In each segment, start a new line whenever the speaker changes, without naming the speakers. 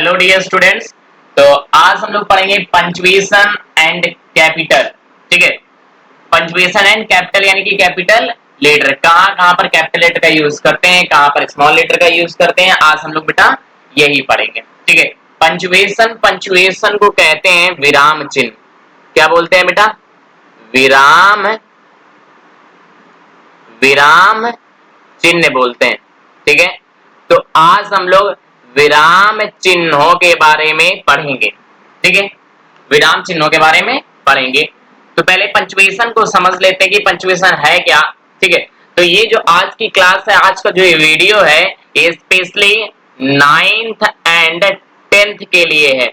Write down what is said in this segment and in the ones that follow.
Hello dear students. तो आज हम लोग पढ़ेंगे पंक्चुएशन एंड कैपिटल। ठीक है, पंक्चुएशन एंड कैपिटल यानी कि कैपिटल लेटर कहाँ कहाँ पर कैपिटल लेटर का यूज करते हैं, कहाँ पर स्मॉल लेटर का यूज करते हैं, आज हम लोग बेटा यही पढ़ेंगे। ठीक है, पंक्चुएशन को कहते हैं विराम चिन्ह। क्या बोलते हैं बेटा? विराम विराम चिन्ह बोलते हैं। ठीक है, तो आज हम लोग विराम चिन्हों के बारे में पढ़ेंगे। ठीक है, विराम चिन्हों के बारे में पढ़ेंगे। तो पहले पंक्चुएशन को समझ लेते हैं कि पंक्चुएशन है क्या। ठीक है, तो ये जो आज की क्लास है, आज का जो वीडियो है, ये स्पेशली 9th एंड 10th के लिए है।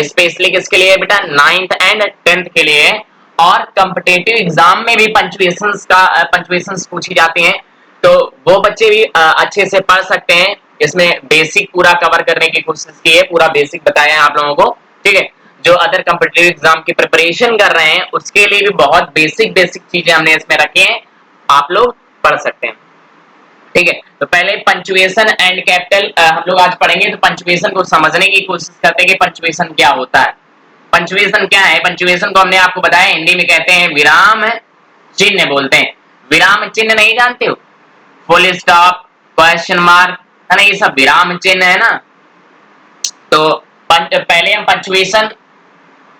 स्पेशली किसके लिए है बेटा? 9th एंड 10th के लिए है। और कॉम्पिटिटिव एग्जाम में भी पंक्चुएशंस पूछी जाती हैं, तो वो बच्चे भी अच्छे से पढ़ सकते हैं। इसमें बेसिक पूरा कवर करने की कोशिश की है, पूरा बेसिक बताया है आप लोगों को। ठीक है, जो अदर कॉम्पिटिटिव एग्जाम की प्रिपरेशन कर रहे हैं उसके लिए भी बहुत बेसिक चीजें हमने इसमें रखी हैं, आप लोग पढ़ सकते हैं। ठीक है, तो पहले पंक्चुएशन एंड कैपिटल हम लोग आज पढ़ेंगे। तो पंक्चुएशन को समझने की कोशिश करते हैं कि पंक्चुएशन क्या होता है। पंक्चुएशन क्या है? पंक्चुएशन को हमने आपको बताया, हिंदी में कहते हैं विराम चिन्ह बोलते हैं। विराम चिन्ह नहीं जानते हो? फुल स्टॉप, क्वेश्चन मार्क, है ना, ये सब विराम चिन्ह है ना। तो पहले हम पंक्चुएशन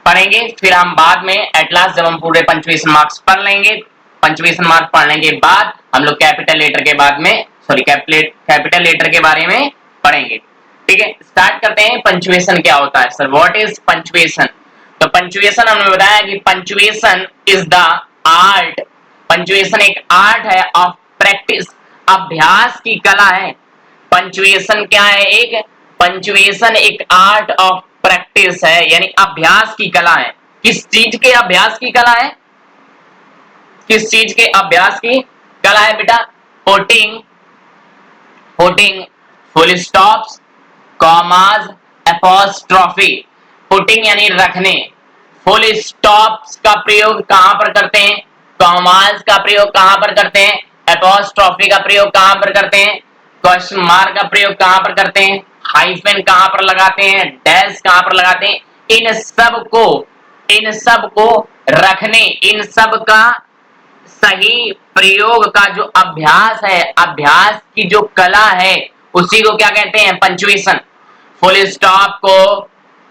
पढ़ेंगे, फिर हम बाद में एट लास्ट जब हम पूरे पंक्चुएशन मार्क्स पढ़ लेंगे, पंक्चुएशन मार्क पढ़ने के बाद हम लोग कैपिटल लेटर के बाद में कैपिटल लेटर के बारे में पढ़ेंगे। ठीक है, स्टार्ट करते हैं। पंक्चुएशन क्या होता है सर? What is punctuation? तो पंक्चुएशन हमने बताया कि punctuation is the art, punctuation एक आर्ट है ऑफ प्रैक्टिस, अभ्यास की कला है। पंक्चुएशन क्या है? एक पंक्चुएशन एक आर्ट ऑफ प्रैक्टिस है, यानी अभ्यास की कला है। किस चीज के अभ्यास की कला है? किस चीज के अभ्यास की कला है बेटा? Putting full stops, commas, apostrophe. Putting यानी रखने, फुल स्टॉप्स का प्रयोग कहां पर करते हैं, कॉमास का प्रयोग कहां पर करते हैं, एपोस्ट्रोफी का प्रयोग कहां पर करते हैं, क्वेश्चन मार्क का प्रयोग कहां पर करते हैं, हाइफन कहां पर लगाते हैं, डैश कहां पर लगाते हैं। इन सब को रखने, इन सब का सही प्रयोग का जो अभ्यास है, अभ्यास की जो कला है, उसी को क्या कहते हैं? पंक्चुएशन। फुल स्टॉप को,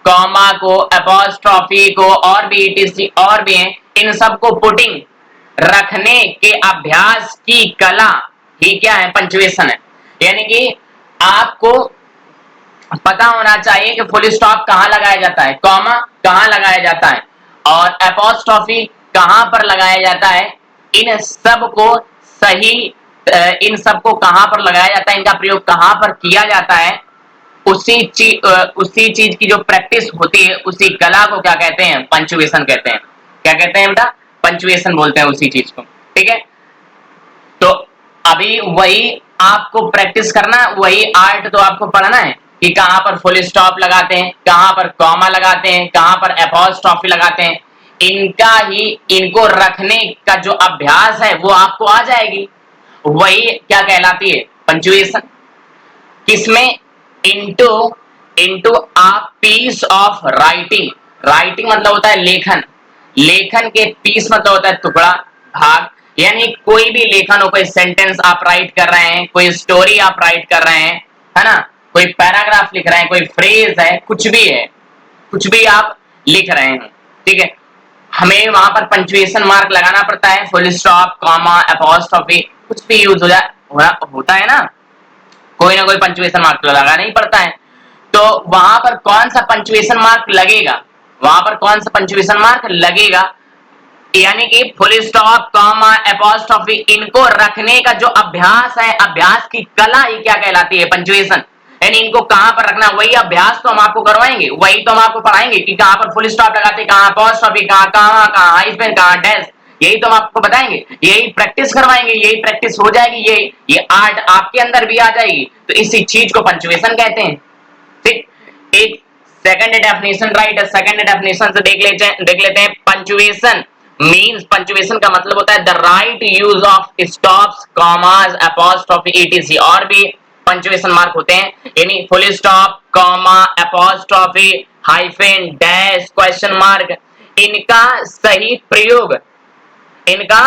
कॉमा को, एपोस्ट्रोफी को और भी etc और भी हैं, इन सब को पुटिंग रखने के अभ्यास की कला ही क्या है? पंक्चुएशन है। यानी कि आपको पता होना चाहिए कि फुल स्टॉप कहां लगाया जाता है, कॉमा कहां लगाया जाता है और एपोस्ट्रोफी कहां पर लगाया जाता है। इन सब को इन सब को कहां पर लगाया जाता है, इनका प्रयोग कहां पर किया जाता है, उसी चीज की जो प्रैक्टिस होती है, उसी कला को क्या कहते हैं? पंक्चुएशन कहते हैं। क्या कहते हैं बेटा? पंक्चुएशन बोलते हैं उसी चीज को। ठीक है, तो अभी वही आपको प्रैक्टिस करना, वही आर्ट तो आपको पढ़ना है कि कहां पर फुल स्टॉप लगाते हैं, कहां पर कॉमा लगाते हैं, कहां पर एपोस्ट्रोफी लगाते हैं। इनको रखने का जो अभ्यास है वो आपको आ जाएगी, वही क्या कहलाती है? पंक्चुएशन। किसमें? Into a piece of writing. Writing मतलब होता है लेखन, लेखन के पीस मतलब होता है टुकड़ा, भाग। यानी कोई भी लेखन हो, कोई सेंटेंस आप राइट कर रहे हैं, कोई स्टोरी आप राइट कर रहे हैं, है ना, कोई पैराग्राफ लिख रहे हैं, कोई फ्रेज है, कुछ भी है, कुछ भी आप लिख रहे हैं। ठीक है, हमें वहां पर पंक्चुएशन मार्क लगाना पड़ता है। फुल स्टॉप, कॉमा, एपोस्ट्रोफी कुछ भी यूज होता है ना, कोई ना कोई पंक्चुएशन मार्क लगाना ही पड़ता है। तो वहां पर कौन सा पंक्चुएशन मार्क लगेगा? वहां पर कौन सा पंक्चुएशन मार्क लगेगा? यानी कि फुल स्टॉप, कॉमा, एपोस्ट्रोफी, इनको रखने का जो अभ्यास है, अभ्यास की कला ही क्या कहलाती है? पंक्चुएशन। यानी इनको कहां पर रखना, वही अभ्यास तो हम आपको करवाएंगे, वही तो हम आपको पढ़ाएंगे कि कहां पर फुल स्टॉप लगाते, कहां एपोस्ट्रोफी, कहां कॉमा, कहां हाइफन, कहां डैश, यही तो हम आपको बताएंगे, यही प्रैक्टिस करवाएंगे, यही प्रैक्टिस हो जाएगी, ये आर्ट आपके अंदर भी आ जाएगी। तो इसी चीज को पंक्चुएशन कहते हैं। ठीक, एक सेकंड डेफिनेशन राइट है, सेकंड डेफिनेशन से देख लेते हैं। पंक्चुएशन मींस, पंक्चुएशन का मतलब होता है the right use of stops, commas, apostrophe etc। और भी पंक्चुएशन मार्क होते हैं, यानी full stop, comma, apostrophe, hyphen, dash, question mark, इनका सही प्रयोग, इनका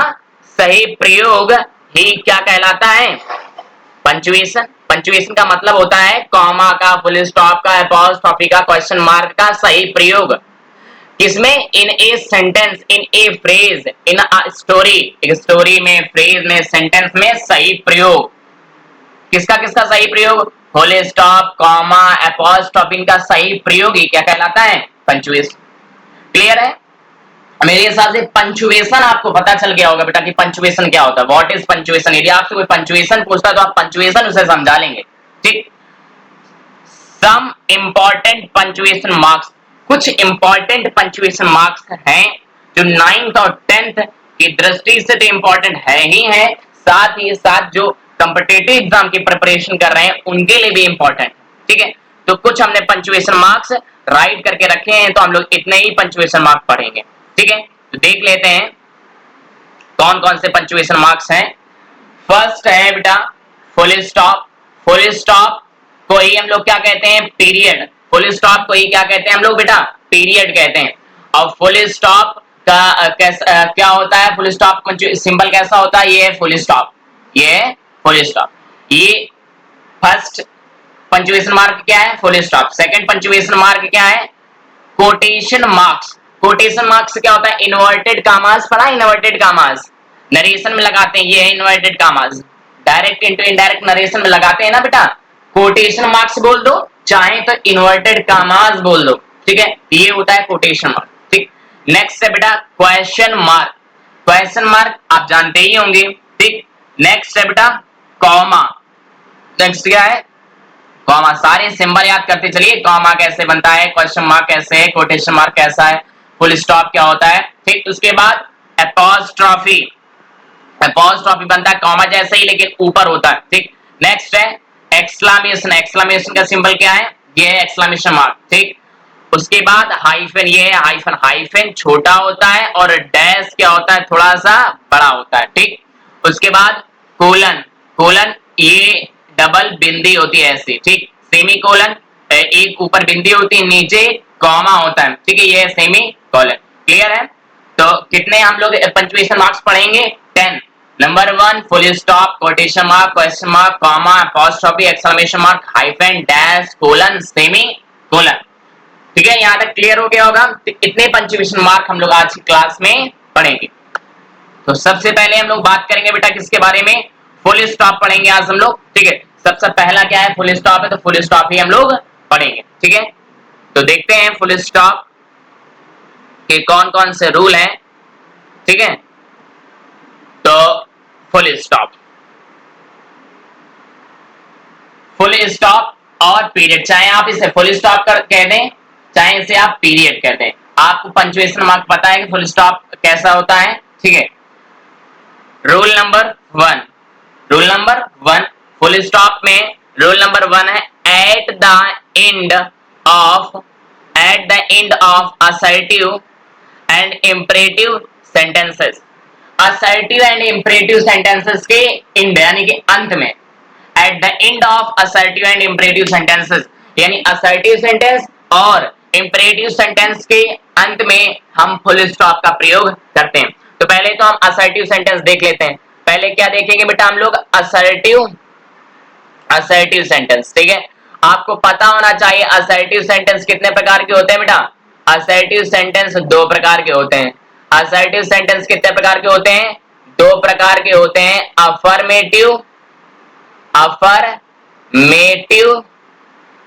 सही प्रयोग ही क्या कहलाता है? पंक्चुएशन। पंक्चुएशन का मतलब होता है कॉमा का, फुल स्टॉप का, एपोस्ट्रोफी का, क्वेश्चन मार्क का सही प्रयोग। किसमें? In a sentence, in a phrase, in a story, एक स्टोरी में, फ्रेज में, सेंटेंस में सही प्रयोग। किसका किसका सही प्रयोग? फुल स्टॉप, कॉमा, एपोस्ट्रोफी का सही प्रयोग ही क्या कहलाता है? पंक्चुएशन। क्लियर है? मेरे हिसाब से पंक्चुएशन आपको पता चल गया होगा बेटा कि पंक्चुएशन क्या होता है। What is punctuation? यदि आपसे कोई पंक्चुएशन पूछता तो आप पंक्चुएशन उसे समझा लेंगे। ठीक। सम इंपॉर्टेंट पंक्चुएशन मार्क्स, कुछ इंपॉर्टेंट पंक्चुएशन मार्क्स हैं जो 9th और 10th की दृष्टि से तो इंपॉर्टेंट है ही है, साथ ही साथ जो कॉम्पिटिटिव एग्जाम की प्रिपरेशन कर रहे हैं उनके लिए भी इंपॉर्टेंट। ठीक है, तो कुछ हमने पंक्चुएशन मार्क्स राइट करके रखे हैं, तो हम लोग इतने ही पंक्चुएशन मार्क पढ़ेंगे। ठीक है, तो देख लेते हैं कौन कौन से पंक्चुएशन मार्क्स हैं। फर्स्ट है बेटा फुल स्टॉप। फुल स्टॉप को ही हम लोग क्या कहते हैं? पीरियड। फुल स्टॉप को ही क्या कहते हैं हम लोग बेटा? पीरियड कहते हैं। और फुल स्टॉप का क्या होता है? फुल स्टॉप सिंबल कैसा होता है? ये है फुल स्टॉप, ये है फुल स्टॉप। ये फर्स्ट पंक्चुएशन मार्क क्या है? Full stop. Second punctuation mark क्या है? Quotation marks. कोटेशन मार्क्स क्या होता है? इन्वर्टेड कामास पढ़ा? इन्वर्टेड कामास नरेशन में लगाते हैं, ये है इन्वर्टेड कामास। डायरेक्ट इंटू इनडायरेक्ट नरेशन में लगाते हैं ना बेटा। कोटेशन मार्क्स बोल दो, चाहे तो इन्वर्टेड कामास बोल दो। ठीक है, ये होता है कोटेशन मार्क। ठीक, नेक्स्ट है बेटा क्वेश्चन मार्क। क्वेश्चन मार्क आप जानते ही होंगे। ठीक, नेक्स्ट है बेटा कॉमा। नेक्स्ट क्या है? कॉमा। सारे सिंबल याद करते चलिए, कॉमा कैसे बनता है, क्वेश्चन मार्क कैसे है, कोटेशन मार्क कैसा है, फुल स्टॉप क्या होता है। ठीक, उसके बाद एपोस्ट्रोफी। एपोस्ट्रोफी बनता है कॉमा जैसे ही लेकिन ऊपर होता है। ठीक, नेक्स्ट है एक्सक्लेमेशन। एक्सक्लेमेशन का सिंबल क्या है? ये है एक्सक्लेमेशन मार्क। ठीक, उसके बाद हाइफन, ये है हाइफन। हाइफन छोटा होता है और डैश क्या होता है? थोड़ा सा बड़ा होता है। ठीक, उसके बाद कोलन। कोलन ये डबल बिंदी होती है ऐसी। ठीक, सेमी कोलन एक ऊपर बिंदी होती है, नीचे कॉमा होता है। ठीक है, ये है सेमी कोलन। क्लियर है? तो कितने हम लोग पंक्चुएशन मार्क्स पढ़ेंगे? 10। Number 1 full stop, quotation mark, question mark, comma, apostrophe, exclamation mark, hyphen, dash, colon, semi colon. ठीक है, यहां तक क्लियर हो गया होगा। तो इतने पंक्चुएशन मार्क हम लोग आज की क्लास में पढ़ेंगे। तो सबसे पहले हम लोग बात करेंगे बेटा किसके बारे में? फुल स्टॉप पढ़ेंगे आज हम लोग। ठीक है, सबसे पहला क्या है? फुल स्टॉप है, तो फुल स्टॉप ही हम लोग पढ़ेंगे। ठीक है, तो देखते हैं फुल स्टॉप के कौन कौन से रूल हैं। ठीक है, तो फुल स्टॉप, फुल स्टॉप और पीरियड, चाहे आप इसे फुल स्टॉप कह दें, चाहे इसे आप पीरियड कह दें, आपको पंक्चुएशन मार्क पता है कि फुल स्टॉप कैसा होता है। ठीक है, rule number 1, rule number 1 full stop में रूल नंबर 1 है at the end of assertive and imperative sentences. Assertive and imperative sentences के एंड यानी कि अंत में, at the end of assertive and imperative sentences, यानी असर्टिव सेंटेंस और imperative sentence के अंत में हम फुल स्टॉप का प्रयोग करते हैं। तो पहले तो हम असर्टिव सेंटेंस देख लेते हैं। पहले क्या देखेंगे बेटा हम लोग? Assertive sentence. ठीक है, आपको पता होना चाहिए असर्टिव सेंटेंस कितने प्रकार के होते हैं बेटा? असर्टिव सेंटेंस 2 प्रकार के होते हैं। असर्टिव सेंटेंस कितने प्रकार के होते हैं? 2 प्रकार के होते हैं, अफर्मेटिव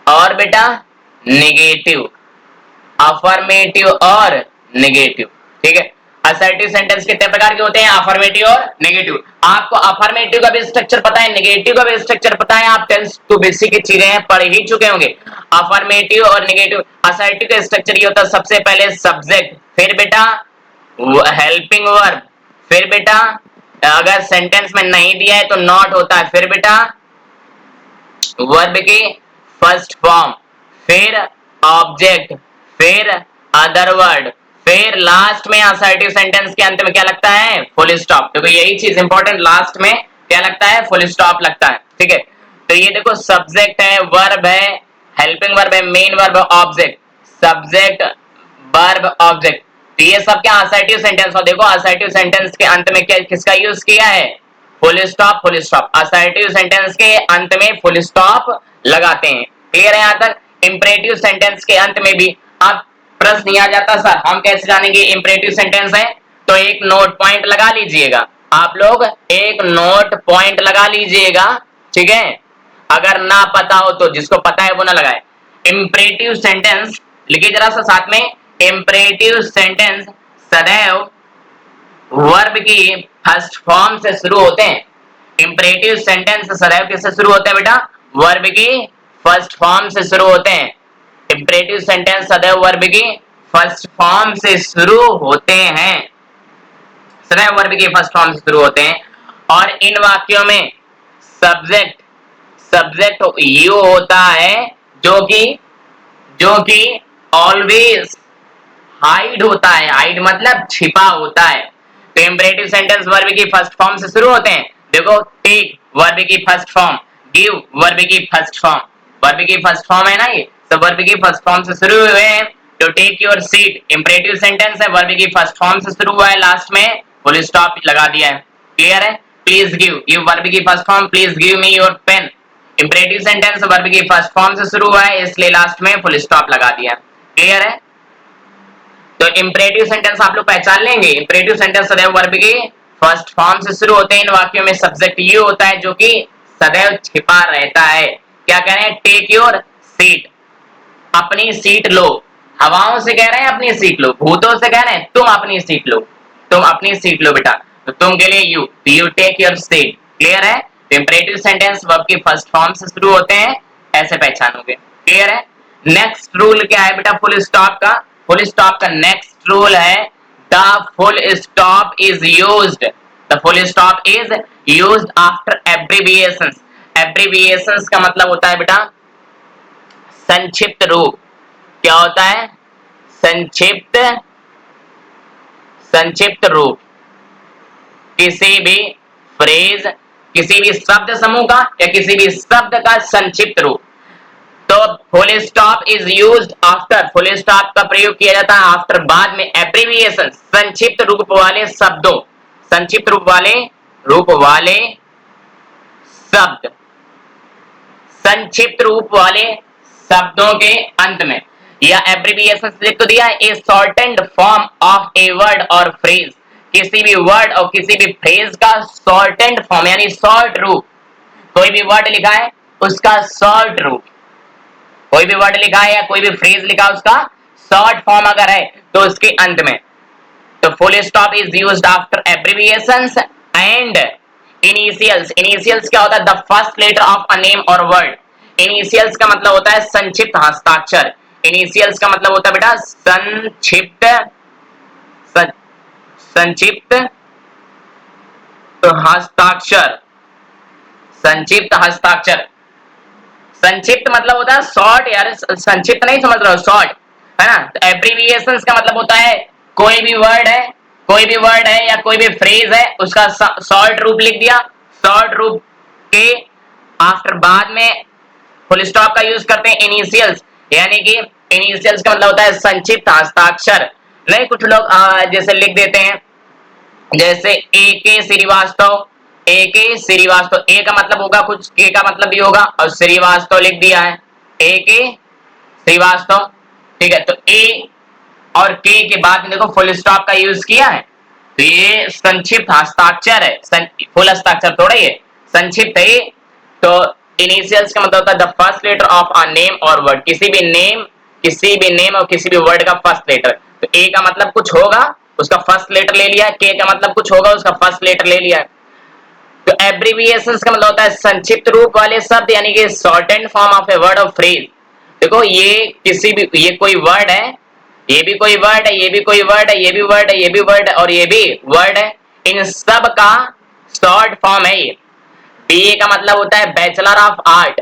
और बेटा नेगेटिव। अफर्मेटिव और नेगेटिव। ठीक है, असर्टिव सेंटेंस कितने प्रकार के होते हैं? अफर्मेटिव और नेगेटिव। आपको अफर्मेटिव का भी स्ट्रक्चर पता है, नेगेटिव का भी स्ट्रक्चर पता है, आप 10th to बेसिक की चीजें पढ़ ही चुके होंगे। अफर्मेटिव और नेगेटिव। असर्टिव का स्ट्रक्चर ये होता है, सबसे पहले सब्जेक्ट, फिर बेटा हेल्पिंग वर्ब, फिर बेटा अगर सेंटेंस में नहीं दिया है तो नॉट होता है, फिर बेटा वर्ब की फर्स्ट फॉर्म, फिर ऑब्जेक्ट, फिर अदर वर्ड, फिर लास्ट में असर्टिव सेंटेंस के अंत में क्या लगता है? Full stop. देखो यही चीज इंपॉर्टेंट, लास्ट में क्या लगता है? फुल स्टॉप लगता है। ठीक है, तो ये देखो सब्जेक्ट है, वर्ब है, हेल्पिंग वर्ब है, मेन वर्ब है, ऑब्जेक्ट, सब्जेक्ट वर्ब ऑब्जेक्ट। तो ये सब क्या असर्टिव सेंटेंस हो। देखो असर्टिव सेंटेंस के अंत में क्या किसका यूज किया है, full stop, full stop. Assertive sentence के अंत में फुल स्टॉप लगाते हैं। क्लियर है यहाँ तक। इंपरेटिव सेंटेंस के अंत में भी अब प्रश्न आ जाता, सर हम कैसे जानेंगे इंपरेटिव सेंटेंस है, तो एक नोट पॉइंट लगा लीजिएगा आप लोग, एक नोट पॉइंट लगा लीजिएगा, ठीक है। अगर ना पता हो तो जिसको पता है वो ना लगाए। इंपरेटिव सेंटेंस लिखिए जरा सा साथ में, इंपरेटिव सेंटेंस सदैव वर्ब की फर्स्ट फॉर्म से शुरू होते हैं। इंपरेटिव सेंटेंस सदैव किससे शुरू होते हैं बेटा, वर्ब की फर्स्ट फॉर्म से शुरू होते हैं। इंपरेटिव सेंटेंस सदैव वर्ब की फर्स्ट फॉर्म से शुरू होते हैं, सदैव वर्ब की फर्स्ट फॉर्म से शुरू होते हैं। और इन वाक्यों में सब्जेक्ट सब्जेक्ट यू होता है जो कि ऑलवेज हाइड होता है, हाइड मतलब छिपा होता है। तो इंपरेटिव सेंटेंस वर्ब की फर्स्ट फॉर्म से शुरू होते हैं। देखो टेक वर्ब की फर्स्ट फॉर्म, गिव वर्ब की फर्स्ट फॉर्म, वर्ब की फर्स्ट फॉर्म है ना ये, तो वर्ब की फर्स्ट फॉर्म से शुरू हुए हैं। तो take your seat imperative sentence है, वर्ब की फर्स्ट फॉर्म से शुरू हुआ है, लास्ट में फुल स्टॉप लगा दिया है। क्लियर है। प्लीज गिव, गिव वर्ब की first form, please give me your pen, imperative sentence verb की फर्स्ट फॉर्म से शुरू हुआ है, इसलिए लास्ट में फुल स्टॉप लगा दिया। क्लियर है। तो इंपरेटिव सेंटेंस आप लोग पहचान लेंगे। इंपरेटिव सेंटेंस सदैव वर्ब की फर्स्ट फॉर्म से शुरू होते हैं। इन वाक्यों में सब्जेक्ट यू होता है जो कि सदैव छिपा रहता है। क्या कह रहे हैं, टेक योर सीट, अपनी सीट लो। हवाओं से कह रहे हैं अपनी सीट लो, भूतों से कह रहे हैं तुम अपनी सीट लो, तुम अपनी सीट लो बेटा। तो तुम के लिए you take your seat. Clear है। तो इंपरेटिव सेंटेंस वर्ब की फर्स्ट फॉर्म से शुरू होते हैं, ऐसे पहचानोगे। क्लियर है। नेक्स्ट रूल क्या है बेटा फुल स्टॉप का, फुल स्टॉप का नेक्स्ट रूल है the full stop is used, the full stop is used after abbreviations. Abbreviations का मतलब होता है बेटा संक्षिप्त रूप। क्या होता है, संक्षिप्त संक्षिप्त रूप। किसी भी फ्रेज, किसी भी शब्द समूह का या किसी भी शब्द का संक्षिप्त रूप। तो full stop is used after, full stop का प्रयोग किया जाता है आफ्टर बाद में एब्रिविएशन, संक्षिप्त रूप वाले शब्दों, संक्षिप्त रूप वाले शब्द, संक्षिप्त रूप वाले शब्दों के अंत में, या एब्रिविएशन लिख तो दिया, a shortened form of a word और फ्रेज, किसी भी वर्ड और किसी भी फ्रेज का शॉर्टेंड फॉर्म यानी शॉर्ट रूप। कोई भी वर्ड लिखा है उसका शॉर्ट रूप, कोई भी वर्ड लिखा है या कोई भी फ्रेज लिखा है उसका शॉर्ट फॉर्म अगर है तो उसके अंत में। तो full stop is used after abbreviations and initials. Initials क्या होता है, the first letter of a name और वर्ड। इनिशियल्स का मतलब होता है संक्षिप्त हस्ताक्षर। इनिशियल्स का मतलब होता है बेटा संक्षिप्त तो हस्ताक्षर, संक्षिप्त हस्ताक्षर। संक्षिप्त मतलब होता है शॉर्ट, यार संक्षिप्त नहीं समझ रहे हो, शॉर्ट है ना। तो एब्रिविएशंस का मतलब होता है कोई भी वर्ड है, कोई भी वर्ड है या कोई भी फ्रेज है उसका शॉर्ट रूप लिख दिया, शॉर्ट रूप के आफ्टर बाद में फुल स्टॉप का यूज करते हैं इनिशियल्स, यानी कि इनिशियल्स का मतलब होता है संक्षिप्त हस्ताक्षर। नहीं कुछ लोग जैसे लिख देते हैं, जैसे ए के श्रीवास्तव, ए के श्रीवास्तव, ए का मतलब होगा कुछ, के का मतलब भी होगा और श्रीवास्तव लिख दिया है, ए के श्रीवास्तव। ठीक है, तो ए और के के बाद में देखो फुल स्टॉप का यूज किया है, तो ये संक्षिप्त हस्ताक्षर है, फुल हस्ताक्षर थोड़ा ही है, संक्षिप्त है। तो इनिशियल्स का मतलब होता है the first letter of a name और वर्ड, किसी भी नेम और किसी भी वर्ड का फर्स्ट लेटर। तो ए का मतलब कुछ होगा उसका फर्स्ट लेटर ले लिया, के का मतलब कुछ होगा उसका फर्स्ट लेटर ले लिया। तो एब्रिविएशंस का मतलब होता है संक्षिप्त रूप वाले शब्द, यानी कि shortened form of a word और फ्रेज। देखो ये किसी भी, ये कोई वर्ड है, ये भी कोई वर्ड है, ये भी कोई वर्ड है, ये भी वर्ड है, ये भी वर्ड है और ये भी वर्ड है, इन सब का शॉर्ट फॉर्म है ये। बीए का मतलब होता है bachelor of art,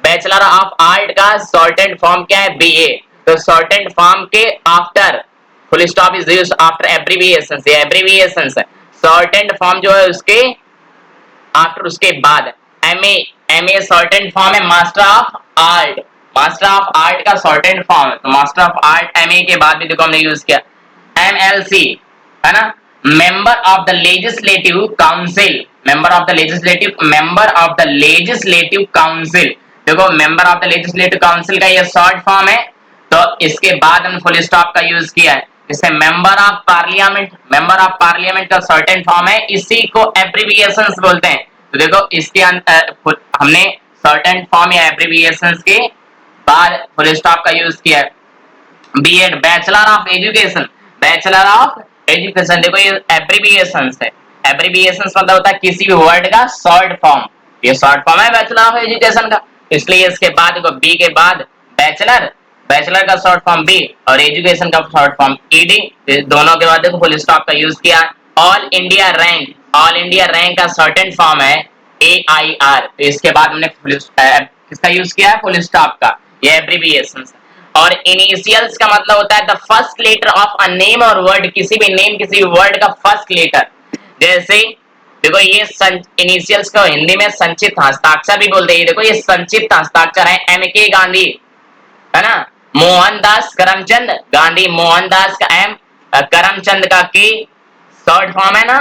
bachelor of art का शॉर्टेंड फॉर्म क्या है, बीए। तो शॉर्टेंड फॉर्म के after full stop is used after abbreviations, ये एब्रिविएशंस है, शॉर्टेंड फॉर्म जो है उसके आफ्टर, उसके बाद। एमए, MA शॉर्टेंड फॉर्म है master of art, master of art का शॉर्टेंड फॉर्म है, तो मास्टर ऑफ आर्ट MA के बाद भी देखो हमने यूज किया। MLC है ना, member of the legislative council, member of the legislative council, देखो member of the legislative council का ये शॉर्ट फॉर्म है, तो इसके बाद हमने फुल स्टॉप का यूज किया है। इसे member of parliament, member of parliament का शॉर्टेन फॉर्म है, इसी को एब्रिविएशंस बोलते हैं। तो देखो इसके हमने शॉर्टेन फॉर्म या एब्रिविएशंस के बाद फुल स्टॉप का यूज किया है। BEd bachelor of education, bachelor of education, देखो ये एब्रिविएशंस है, एब्रिविएशंस मतलब होता है किसी भी वर्ड का शॉर्ट फॉर्म, ये शॉर्ट फॉर्म है बैचलर ऑफ एजुकेशन का, इसलिए इसके बाद देखो बी के बाद बैचलर, बैचलर का शॉर्ट फॉर्म बी और एजुकेशन का शॉर्ट फॉर्म ईडी, दोनों के बाद देखो फुल स्टॉप का यूज किया। All India rank, all India rank का शॉर्टेन फॉर्म है AIR, तो इसके बाद हमने किसका यूज किया है, फुल स्टॉप का, ये एब्रिविएशन। और इनिशियल्स का मतलब होता है the first letter of a name और वर्ड, किसी भी नेम किसी भी वर्ड का फर्स्ट लेटर, जैसे देखो ये इनिशियल्स को हिंदी में संक्षिप्त हस्ताक्षर भी बोलते हैं, देखो ये संक्षिप्त हस्ताक्षर है, MK गांधी है ना, मोहनदास करमचंद गांधी, मोहनदास का M, करमचंद का K, शॉर्ट फॉर्म है ना,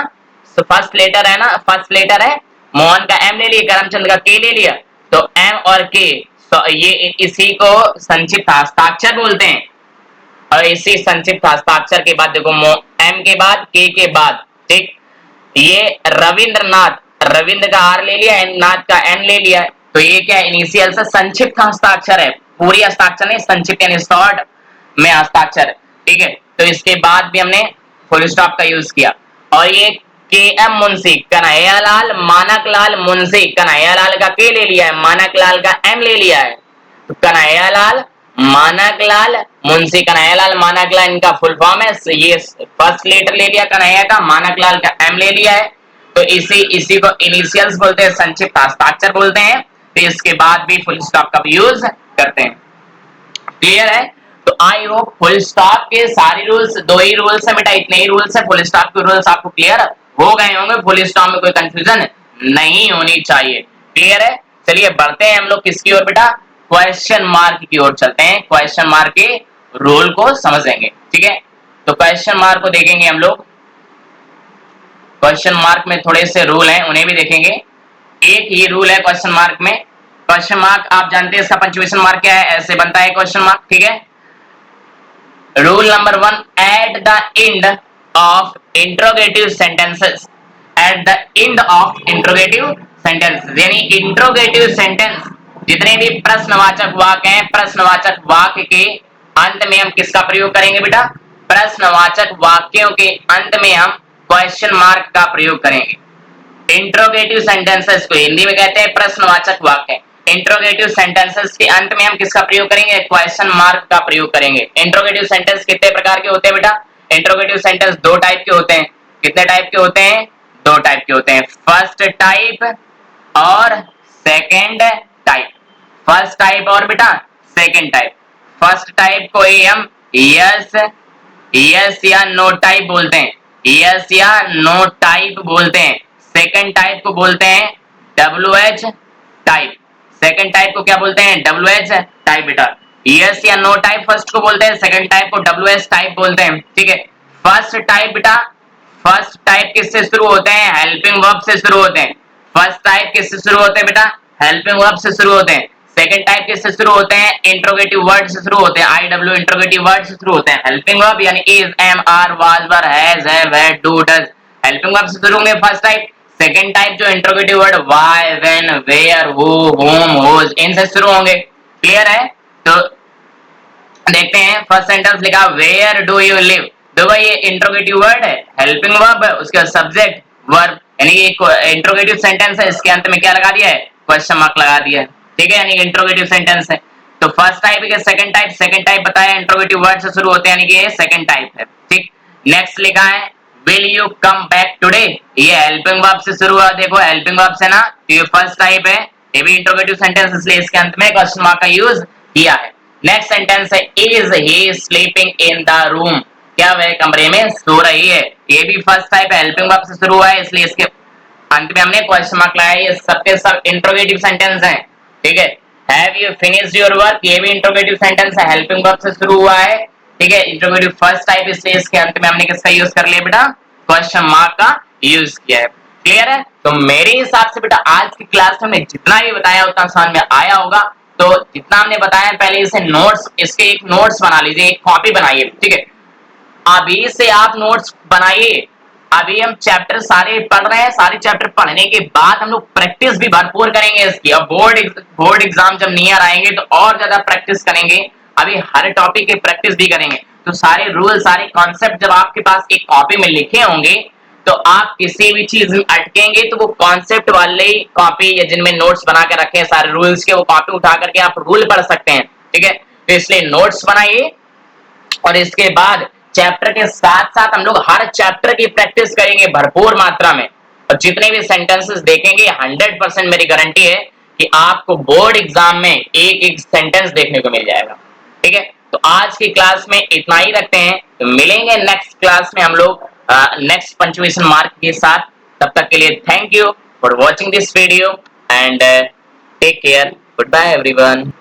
फर्स्ट लेटर है ना, फर्स्ट लेटर है, मोहन का M ले लिया, करमचंद का K ले लिया, तो M और K, तो ये इसी को संक्षिप्त हस्ताक्षर बोलते हैं। और इसी संक्षिप्त हस्ताक्षर के बाद देखो M के बाद K के बाद, ठीक, ये रविंद्रनाथ, रविंद्र का R ले लिया, नाथ का N ले लिया, तो ये क्या इनिशियल से संक्षिप्त हस्ताक्षर है, पूरी हस्ताक्षर नहीं, संक्षिप्त यानी शॉर्ट में हस्ताक्षर, ठीक है। तो इसके बाद भी हमने फुल स्टॉप का यूज किया। और ये KM मुंशी, कन्हैयालाल मानकलाल मुंशी, कन्हैयालाल का K ले लिया है, मानकलाल का M ले लिया है, तो कन्हैयालाल मानकलाल मुंशी, कन्हैयालाल मानकलाल इनका फुल फॉर्म है, ये फर्स्ट लेटर ले लिया कन्हैया का, मानकलाल का M ले लिया है, तो इसी को इनिशियल्स बोलते हैं, संक्षिप्त हस्ताक्षर बोलते हैं। तो इसके बाद भी फुल स्टॉप का यूज करते हैं, क्लियर है। तो आई होप फुल स्टॉप के सारे रूल्स, दो ही रूल्स है बेटा, इतने ही रूल्स है, फुल स्टॉप के रूल्स आपको क्लियर हो गए होंगे, फुल स्टॉप में कोई कंफ्यूजन नहीं होनी चाहिए, क्लियर है। चलिए बढ़ते हैं हम लोग किसकी ओर बेटा, क्वेश्चन मार्क की ओर चलते हैं, क्वेश्चन मार्क के रूल को समझेंगे, ठीक है। तो क्वेश्चन मार्क को देखेंगे हम लोग, क्वेश्चन मार्क में थोड़े से रूल हैं, उन्हें भी देखेंगे। एक ये रूल है क्वेश्चन मार्क में, क्वेश्चन मार्क आप जानते हैं इसका पंक्चुएशन मार्क क्या है, ऐसे बनता है क्वेश्चन मार्क, ठीक है। Rule number 1, at the end of interrogative sentences, at the end of interrogative sentences, यानी इंट्रोगेटिव सेंटेंस जितने भी प्रश्नवाचक वाक्य हैं, प्रश्नवाचक वाक्य के अंत में हम किसका प्रयोग करेंगे बेटा, प्रश्नवाचक वाक्यों के अंत में हम क्वेश्चन मार्क का प्रयोग करेंगे। इंट्रोगेटिव सेंटेंसेस को हिंदी में कहते हैं प्रश्नवाचक वाक्य, इंट्रोगेटिव सेंटेंसेस के अंत में हम किसका प्रयोग करेंगे, क्वेश्चन मार्क का प्रयोग करेंगे। इंट्रोगेटिव सेंटेंस कितने प्रकार के होते हैं बेटा, इंट्रोगेटिव सेंटेंस दो टाइप के होते हैं, कितने टाइप के होते हैं, दो टाइप के होते हैं, फर्स्ट टाइप और सेकंड टाइप, फर्स्ट टाइप और बेटा सेकंड टाइप। फर्स्ट टाइप को हम यस यस या नो टाइप बोलते हैं, यस या नो टाइप बोलते हैं। सेकंड टाइप को बोलते हैं WH टाइप, सेकंड टाइप को क्या बोलते हैं, WH टाइप बेटा। यस या नो टाइप फर्स्ट को बोलते हैं, सेकंड टाइप को WH टाइप बोलते हैं, ठीक है। फर्स्ट टाइप बेटा, फर्स्ट टाइप किससे शुरू होते हैं, हेल्पिंग वर्ब से शुरू होते हैं। फर्स्ट टाइप किससे शुरू होते हैं बेटा, हेल्पिंग वर्ब से शुरू होते हैं। सेकंड टाइप किससे शुरू होते हैं, इंट्रोगेटिव वर्ड से शुरू होते हैं, IW इंट्रोगेटिव वर्ड से शुरू होते हैं। हेल्पिंग वर्ब यानी is, am, are, was, were, has, have, had, do, does, helping verb से शुरू होंगे फर्स्ट टाइप। सेकंड टाइप जो interrogative word why, when, where, who, whom, whose, इनसे शुरू होंगे, क्लियर है। तो देखते हैं फर्स्ट सेंटेंस लिखा वेयर डू यू लिव, देखो ये इंट्रोगेटिव वर्ड है, हेल्पिंग वर्ब है, उसका सब्जेक्ट वर्ब, यानी ये इंट्रोगेटिव सेंटेंस है, इसके अंत में क्या लगा दिया है, क्वेश्चन मार्क लगा दिया है, ठीक है, यानी इंट्रोगेटिव सेंटेंस है। तो फर्स्ट टाइप है सेकंड टाइप बताया इंट्रोगेटिव वर्ड से शुरू होते हैं, यानी कि ये सेकंड टाइप है, ठीक। नेक्स्ट लिखा है will you come back today, ये हेल्पिंग वर्ब से शुरू हुआ, देखो हेल्पिंग वर्ब से ना, तो ये फर्स्ट टाइप है, ये भी इंट्रोगेटिव सेंटेंस, इसलिए इसके अंत में क्वेश्चन मार्क का यूज किया है। नेक्स्ट सेंटेंस है is he sleeping in the room, क्या वह कमरे में सो रही है, ये भी फर्स्ट टाइप है, हेल्पिंग वर्ब से शुरू हुआ है, इसलिए इसके अंत में हमने क्वेश्चन मार्क लगाया, ये सबके सब इंट्रोगेटिव सेंटेंस हैं, ठीक है। Have you finished your work, ये भी इंट्रोगेटिव सेंटेंस है, हेल्पिंग वर्ब से शुरू हुआ है, ठीक है। इंट्रोगेटिव फर्स्ट टाइप, इसलिए इसके अंत में हमने किसका यूज कर लिया बेटा, क्वेश्चन मार्क का यूज किया है। क्लियर है? तो मेरे हिसाब से बेटा आज की क्लास में हमने जितना भी बताया उतना समझ में आया होगा। तो जितना हमने बताया पहले इसे नोट्स, इसके एक नोट्स बना लीजिए, एक कॉपी बनाइए, ठीक है। अभी से आप नोट्स बनाइए। अभी हम चैप्टर सारे पढ़ रहे हैं, सारे चैप्टर पढ़ने के बाद हम लोग प्रैक्टिस भी भरपूर करेंगे इसकी। अब बोर्ड एग्जाम जब नियर आएंगे तो और ज्यादा प्रैक्टिस करेंगे। अभी हर टॉपिक की प्रैक्टिस भी करेंगे, तो सारे रूल, सारे कॉन्सेप्ट जब आपके पास एक कॉपी में लिखे होंगे तो आप किसी भी चीज में अटकेंगे तो वो कॉन्सेप्ट वाले कॉपी या जिनमें नोट्स बना के रखे हैं सारे रूल्स के, वो कॉपी उठा करके आप रूल पढ़ सकते हैं, ठीक है। तो इसलिए नोट्स बनाइए और इसके बाद चैप्टर के साथ साथ हम लोग हर चैप्टर की प्रैक्टिस करेंगे भरपूर मात्रा में। और जितने भी सेंटेंसेस देखेंगे 100% मेरी गारंटी है कि आपको बोर्ड एग्जाम में एक एक सेंटेंस देखने को मिल जाएगा, ठीक है। तो आज की क्लास में इतना ही रखते हैं, तो मिलेंगे नेक्स्ट क्लास में हम लोग नेक्स्ट पंक्चुएशन मार्क के साथ। तब तक के लिए thank you for watching this video and take care, goodbye everyone.